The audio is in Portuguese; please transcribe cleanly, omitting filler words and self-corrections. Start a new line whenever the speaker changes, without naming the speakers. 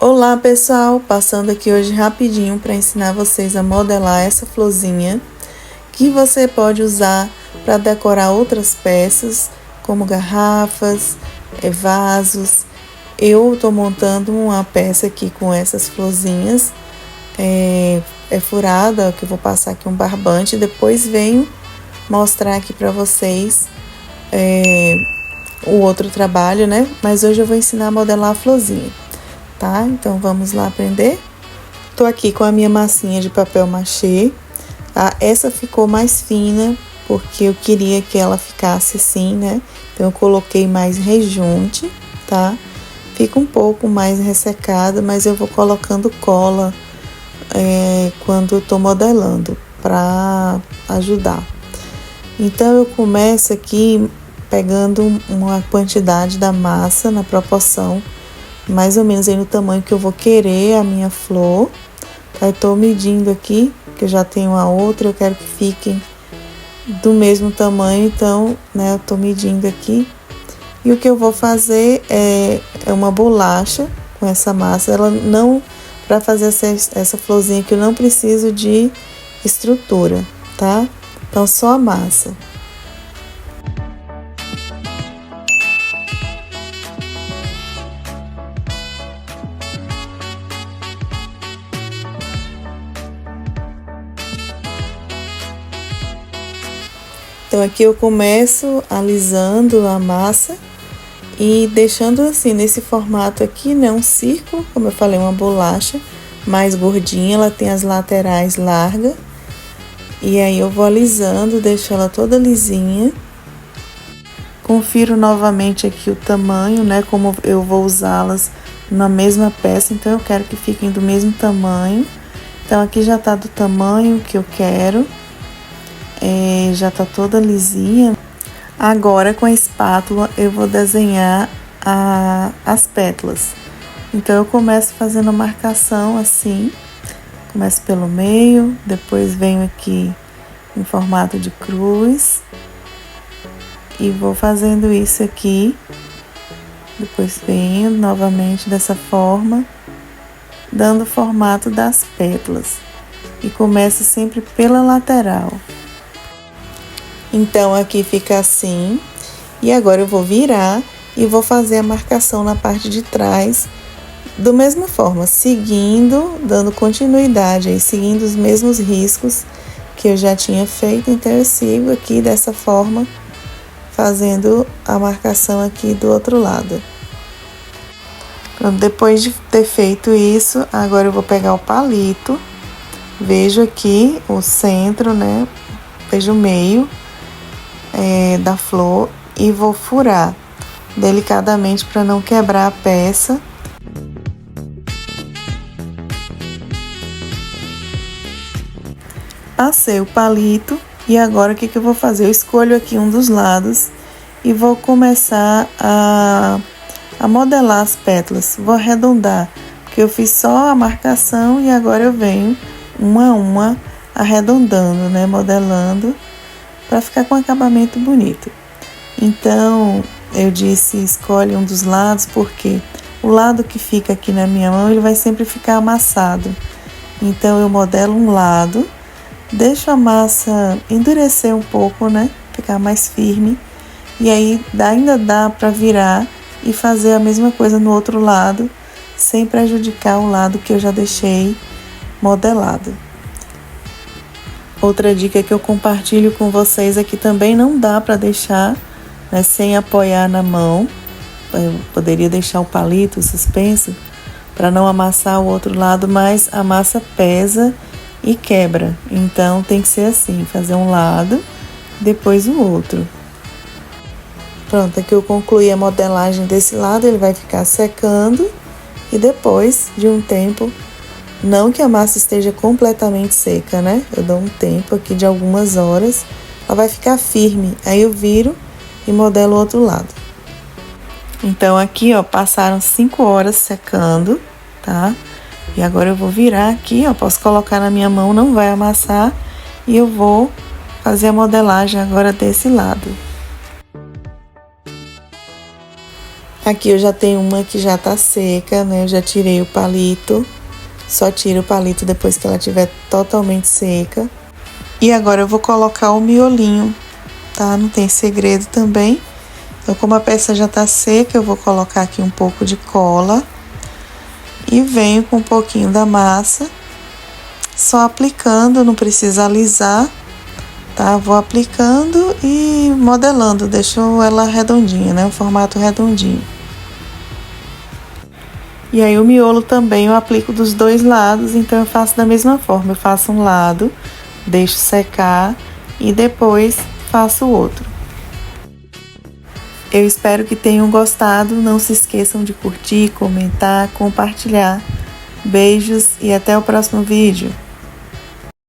Olá pessoal, passando aqui hoje rapidinho para ensinar vocês a modelar essa florzinha que você pode usar para decorar outras peças como garrafas, vasos. Eu tô montando uma peça aqui com essas florzinhas, é furada, que eu vou passar aqui um barbante, depois venho mostrar aqui para vocês o outro trabalho, né? Mas hoje eu vou ensinar a modelar a florzinha. Tá? Então vamos lá aprender. Tô aqui com a minha massinha de papel machê, tá? Essa ficou mais fina porque eu queria que ela ficasse assim, né? Então eu coloquei mais rejunte, tá? Fica um pouco mais ressecada, mas eu vou colocando cola quando eu tô modelando para ajudar. Então eu começo aqui pegando uma quantidade da massa na proporção mais ou menos aí no tamanho que eu vou querer a minha flor. Tá? Eu tô medindo aqui, que eu já tenho a outra, eu quero que fiquem do mesmo tamanho, então, né, eu tô medindo aqui. E o que eu vou fazer é uma bolacha com essa massa, ela não, para fazer essa florzinha aqui eu não preciso de estrutura, tá? Então, só a massa. Então, aqui eu começo alisando a massa e deixando assim, nesse formato aqui, né? Um círculo, como eu falei, uma bolacha mais gordinha, ela tem as laterais largas. E aí eu vou alisando, deixo ela toda lisinha. Confiro novamente aqui o tamanho, né? Como eu vou usá-las na mesma peça, então eu quero que fiquem do mesmo tamanho. Então, aqui já tá do tamanho que eu quero. Já tá toda lisinha. Agora, com a espátula, eu vou desenhar as pétalas. Então, eu começo fazendo a marcação assim. Começo pelo meio, depois venho aqui em formato de cruz. E vou fazendo isso aqui. Depois venho novamente dessa forma, dando o formato das pétalas. E começo sempre pela lateral. Então, aqui fica assim, e agora eu vou virar e vou fazer a marcação na parte de trás, da mesma forma, seguindo, dando continuidade aí, seguindo os mesmos riscos que eu já tinha feito. Então, eu sigo aqui dessa forma, fazendo a marcação aqui do outro lado. Pronto, depois de ter feito isso, agora eu vou pegar o palito, vejo aqui o centro, né, vejo o meio da flor e vou furar delicadamente para não quebrar a peça. Passei o palito e agora o que eu vou fazer? Eu escolho aqui um dos lados e vou começar a modelar as pétalas. Vou arredondar, porque eu fiz só a marcação e agora eu venho uma a uma arredondando, né, modelando, para ficar com um acabamento bonito. Então, eu disse, escolhe um dos lados, porque o lado que fica aqui na minha mão, ele vai sempre ficar amassado. Então, eu modelo um lado, deixo a massa endurecer um pouco, né, ficar mais firme, e aí ainda dá para virar e fazer a mesma coisa no outro lado, sem prejudicar o lado que eu já deixei modelado. Outra dica que eu compartilho com vocês é que também não dá para deixar, né, sem apoiar na mão. Eu poderia deixar o palito suspenso para não amassar o outro lado, mas a massa pesa e quebra. Então tem que ser assim, fazer um lado, depois o outro. Pronto, aqui eu concluí a modelagem desse lado, ele vai ficar secando e depois de um tempo, não que a massa esteja completamente seca, né? Eu dou um tempo aqui de algumas horas, ela vai ficar firme. Aí eu viro e modelo o outro lado. Então, aqui, ó, passaram 5 horas secando, tá? E agora eu vou virar aqui, ó, posso colocar na minha mão, não vai amassar. E eu vou fazer a modelagem agora desse lado. Aqui eu já tenho uma que já tá seca, né? Eu já tirei o palito. Só tiro o palito depois que ela estiver totalmente seca. E agora eu vou colocar o miolinho, tá? Não tem segredo também. Então, como a peça já tá seca, eu vou colocar aqui um pouco de cola. E venho com um pouquinho da massa. Só aplicando, não precisa alisar, tá? Vou aplicando e modelando, deixo ela redondinha, né? O formato redondinho. E aí o miolo também eu aplico dos dois lados, então eu faço da mesma forma. Eu faço um lado, deixo secar e depois faço o outro. Eu espero que tenham gostado. Não se esqueçam de curtir, comentar, compartilhar. Beijos e até o próximo vídeo.